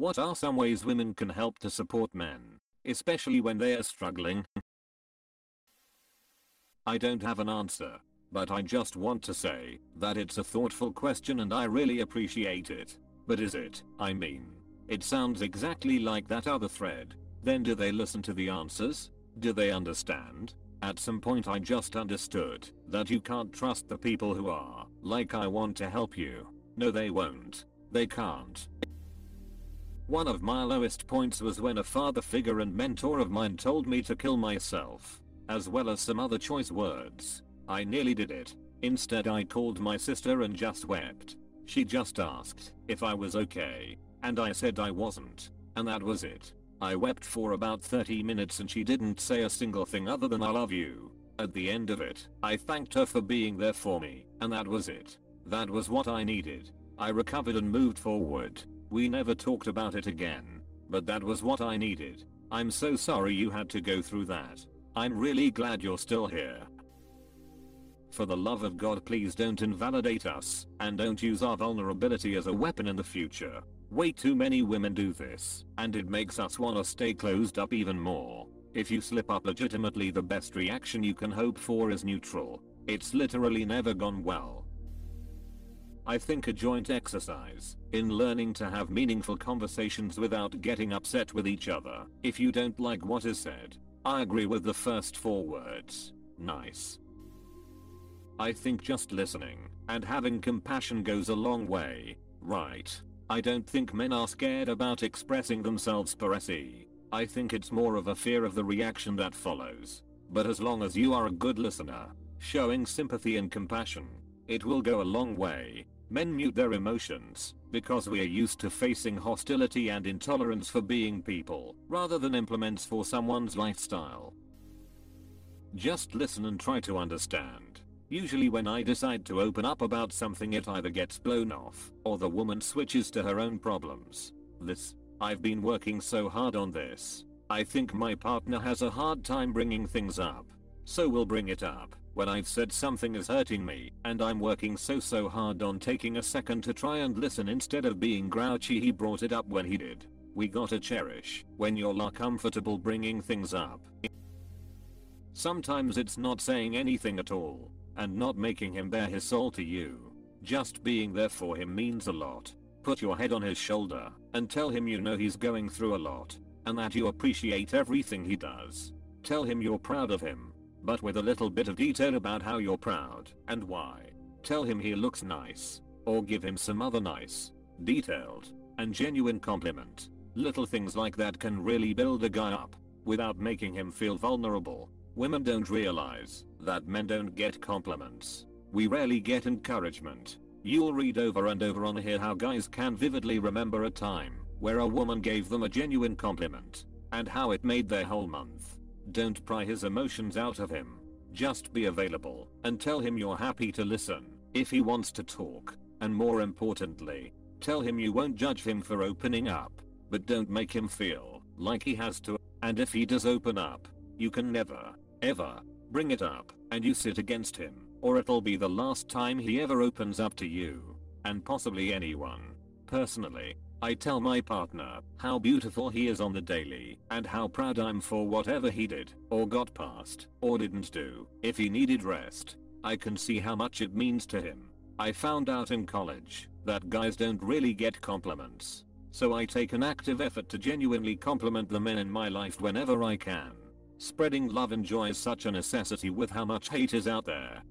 What are some ways women can help to support men, especially when they are struggling? I don't have an answer, but I just want to say that it's a thoughtful question and I really appreciate it. But is it? I mean, it sounds exactly like that other thread. Then do they listen to the answers? Do they understand? At some point I just understood that you can't trust the people who are like, I want to help you. No, they won't. They can't. One of my lowest points was when a father figure and mentor of mine told me to kill myself, as well as some other choice words. I nearly did it. Instead I called my sister and just wept. She just asked if I was okay, and I said I wasn't, and that was it. I wept for about 30 minutes and she didn't say a single thing other than I love you. At the end of it, I thanked her for being there for me, and that was it. That was what I needed. I recovered and moved forward. We never talked about it again, but that was what I needed. I'm so sorry you had to go through that. I'm really glad you're still here. For the love of God, please don't invalidate us, and don't use our vulnerability as a weapon in the future. Way too many women do this, and it makes us wanna stay closed up even more. If you slip up legitimately, the best reaction you can hope for is neutral. It's literally never gone well. I think a joint exercise in learning to have meaningful conversations without getting upset with each other if you don't like what is said. I agree with the first 4 words. Nice. I think just listening and having compassion goes a long way, right? I don't think men are scared about expressing themselves per se. I think it's more of a fear of the reaction that follows. But as long as you are a good listener, showing sympathy and compassion, it will go a long way. Men mute their emotions because we are used to facing hostility and intolerance for being people rather than implements for someone's lifestyle. Just listen and try to understand. Usually when I decide to open up about something, it either gets blown off or the woman switches to her own problems. I've been working so hard on this. I think my partner has a hard time bringing things up. So we'll bring it up when I've said something is hurting me, and I'm working so hard on taking a second to try and listen instead of being grouchy he brought it up when he did. We gotta cherish when you're comfortable bringing things up. Sometimes it's not saying anything at all, and not making him bare his soul to you. Just being there for him means a lot. Put your head on his shoulder and tell him you know he's going through a lot, and that you appreciate everything he does. Tell him you're proud of him, but with a little bit of detail about how you're proud and why. Tell him he looks nice, or give him some other nice, detailed, and genuine compliment. Little things like that can really build a guy up without making him feel vulnerable. Women don't realize that men don't get compliments. We rarely get encouragement. You'll read over and over on here how guys can vividly remember a time where a woman gave them a genuine compliment and how it made their whole month. Don't pry his emotions out of him. Just be available and tell him you're happy to listen if he wants to talk, and more importantly, tell him you won't judge him for opening up, but don't make him feel like he has to. And if he does open up, you can never, ever bring it up and you sit against him, or it'll be the last time he ever opens up to you, and possibly anyone. Personally, I tell my partner how beautiful he is on the daily and how proud I'm for whatever he did or got past or didn't do. If he needed rest, I can see how much it means to him. I found out in college that guys don't really get compliments, so I take an active effort to genuinely compliment the men in my life whenever I can. Spreading love and joy is such a necessity with how much hate is out there.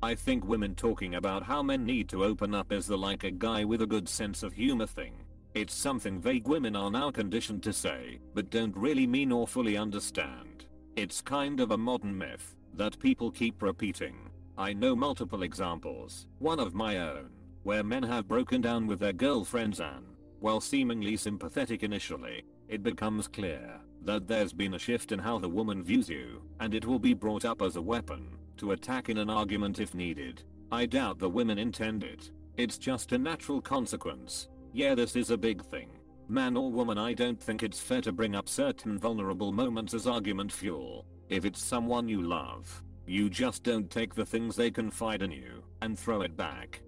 I think women talking about how men need to open up is the like a guy with a good sense of humor thing. It's something vague women are now conditioned to say, but don't really mean or fully understand. It's kind of a modern myth that people keep repeating. I know multiple examples, one of my own, where men have broken down with their girlfriends and, while seemingly sympathetic initially, it becomes clear that there's been a shift in how the woman views you, and it will be brought up as a weapon to attack in an argument if needed. I doubt the women intend it. It's just a natural consequence. Yeah, this is a big thing. Man or woman, I don't think it's fair to bring up certain vulnerable moments as argument fuel. If it's someone you love, you just don't take the things they confide in you and throw it back.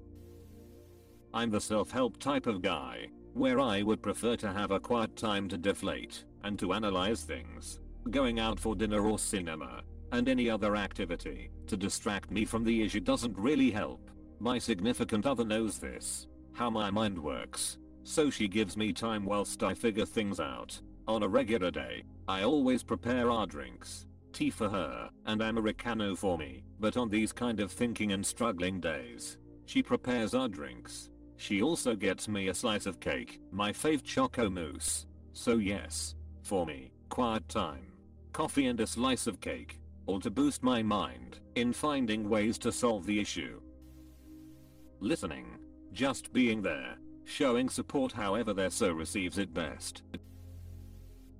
I'm the self-help type of guy. where I would prefer to have a quiet time to deflate and to analyze things. Going out for dinner or cinema and any other activity to distract me from the issue doesn't really help. My significant other knows this, how my mind works, so she gives me time whilst I figure things out. On a regular day, I always prepare our drinks, tea for her and Americano for me, but on these kind of thinking and struggling days, she prepares our drinks. She also gets me a slice of cake, my fave choco mousse. So yes, for me, quiet time, coffee and a slice of cake, all to boost my mind in finding ways to solve the issue. Listening, just being there, showing support however their so receives it best.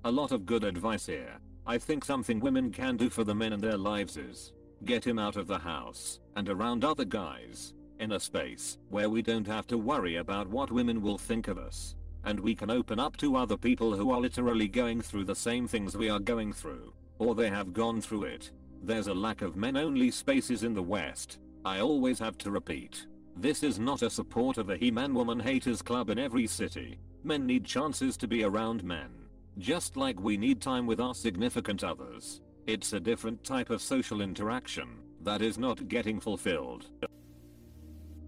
A lot of good advice here. I think something women can do for the men in their lives is get him out of the house and around other guys, in a space where we don't have to worry about what women will think of us, and we can open up to other people who are literally going through the same things we are going through, or they have gone through it. There's a lack of men-only spaces in the West. I always have to repeat, this is not a support of a he-man woman haters club in every city. Men need chances to be around men, just like we need time with our significant others. It's a different type of social interaction that is not getting fulfilled.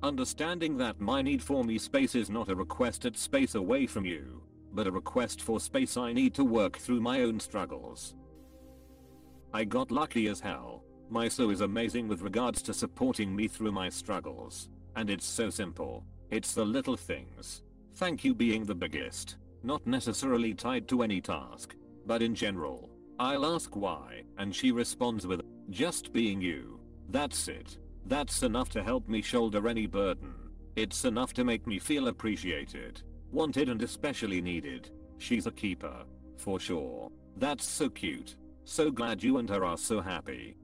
Understanding that my need for me space is not a requested space away from you, but a request for space I need to work through my own struggles. I got lucky as hell. My so is amazing with regards to supporting me through my struggles. And it's so simple. It's the little things. Thank you being the biggest. Not necessarily tied to any task, but in general. I'll ask why, and she responds with, just being you. That's it. That's enough to help me shoulder any burden. It's enough to make me feel appreciated, wanted and especially needed. She's a keeper. For sure. That's so cute. So glad you and her are so happy.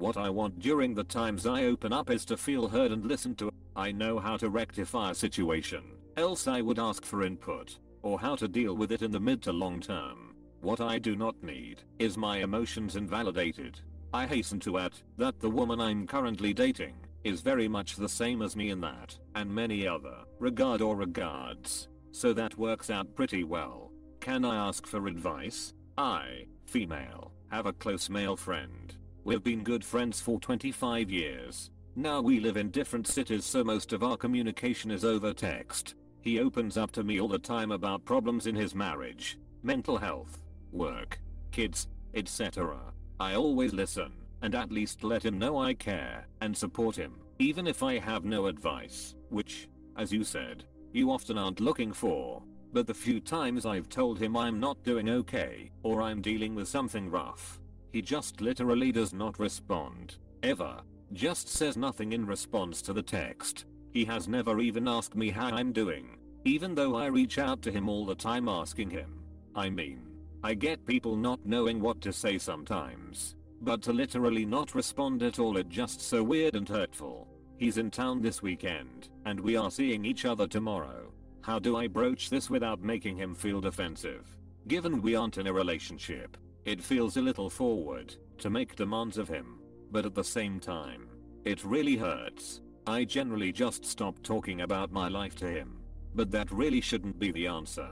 What I want during the times I open up is to feel heard and listened to. I know how to rectify a situation, else I would ask for input, or how to deal with it in the mid to long term. What I do not need is my emotions invalidated. I hasten to add that the woman I'm currently dating is very much the same as me in that and many other regard or regards, so that works out pretty well. Can I ask for advice? I, female, have a close male friend. We've been good friends for 25 years. Now we live in different cities, so most of our communication is over text. He opens up to me all the time about problems in his marriage, mental health, work, kids, etc. I always listen and at least let him know I care and support him, even if I have no advice, which, as you said, you often aren't looking for. But the few times I've told him I'm not doing okay or I'm dealing with something rough, he just literally does not respond. Ever. Just says nothing in response to the text. He has never even asked me how I'm doing, even though I reach out to him all the time asking him. I mean, I get people not knowing what to say sometimes, but to literally not respond at all, it's just so weird and hurtful. He's in town this weekend, and we are seeing each other tomorrow. How do I broach this without making him feel defensive? Given we aren't in a relationship, it feels a little forward to make demands of him, but at the same time, it really hurts. I generally just stop talking about my life to him, but that really shouldn't be the answer.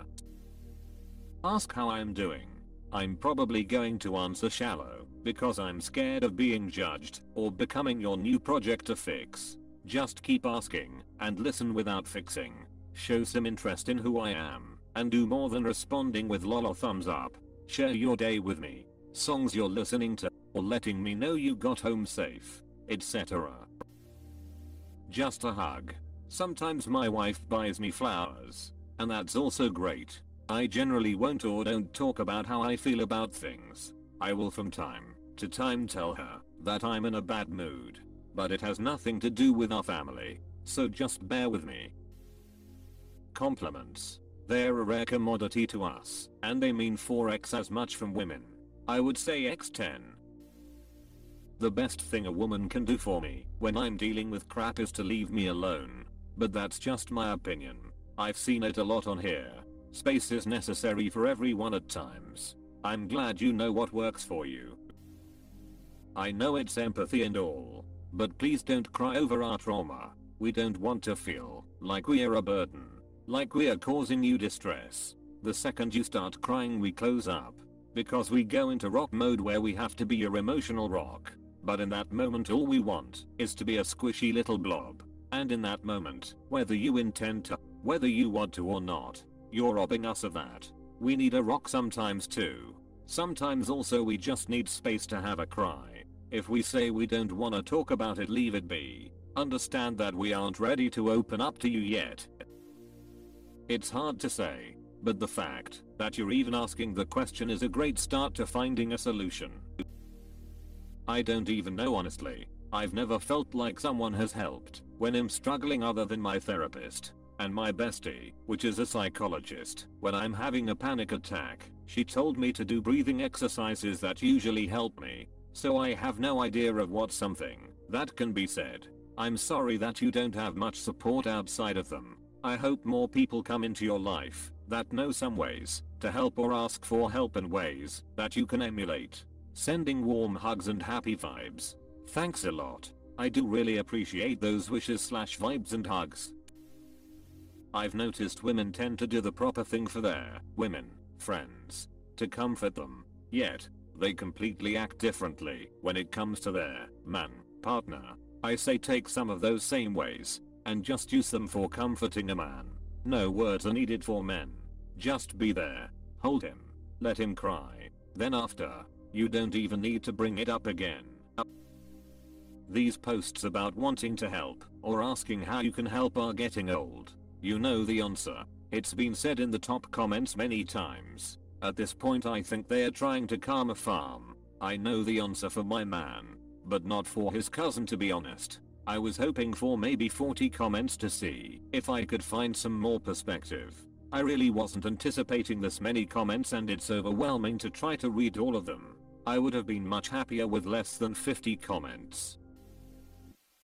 Ask how I'm doing. I'm probably going to answer shallow, because I'm scared of being judged or becoming your new project to fix. Just keep asking and listen without fixing. Show some interest in who I am, and do more than responding with lol or thumbs up. Share your day with me, songs you're listening to, or letting me know you got home safe, etc. Just a hug. Sometimes my wife buys me flowers, and that's also great. I generally won't or don't talk about how I feel about things. I will from time to time tell her that I'm in a bad mood, but it has nothing to do with our family, so just bear with me. Compliments. They're a rare commodity to us, and they mean 4x as much from women. I would say x10. The best thing a woman can do for me when I'm dealing with crap is to leave me alone, but that's just my opinion. I've seen it a lot on here. Space is necessary for everyone at times. I'm glad you know what works for you. I know it's empathy and all, but please don't cry over our trauma. We don't want to feel like we're a burden. Like we are causing you distress. The second you start crying we close up. Because we go into rock mode where we have to be your emotional rock. But in that moment all we want is to be a squishy little blob. And in that moment, whether you intend to, whether you want to or not, you're robbing us of that. We need a rock sometimes too. Sometimes also we just need space to have a cry. If we say we don't wanna talk about it, leave it be. Understand that we aren't ready to open up to you yet. It's hard to say, but the fact that you're even asking the question is a great start to finding a solution. I don't even know honestly. I've never felt like someone has helped when I'm struggling other than my therapist. And my bestie, which is a psychologist, when I'm having a panic attack, she told me to do breathing exercises that usually help me. So I have no idea of what something that can be said. I'm sorry that you don't have much support outside of them. I hope more people come into your life that know some ways to help or ask for help in ways that you can emulate. Sending warm hugs and happy vibes. Thanks a lot. I do really appreciate those wishes / vibes and hugs. I've noticed women tend to do the proper thing for their women friends to comfort them. Yet, they completely act differently when it comes to their man partner. I say take some of those same ways and just use them for comforting a man. No words are needed for men. Just be there. Hold him. Let him cry. Then after, you don't even need to bring it up again. These posts about wanting to help or asking how you can help are getting old. You know the answer. It's been said in the top comments many times. At this point I think they're trying to calm a farm. I know the answer for my man, but not for his cousin to be honest. I was hoping for maybe 40 comments to see if I could find some more perspective. I really wasn't anticipating this many comments and it's overwhelming to try to read all of them. I would have been much happier with less than 50 comments.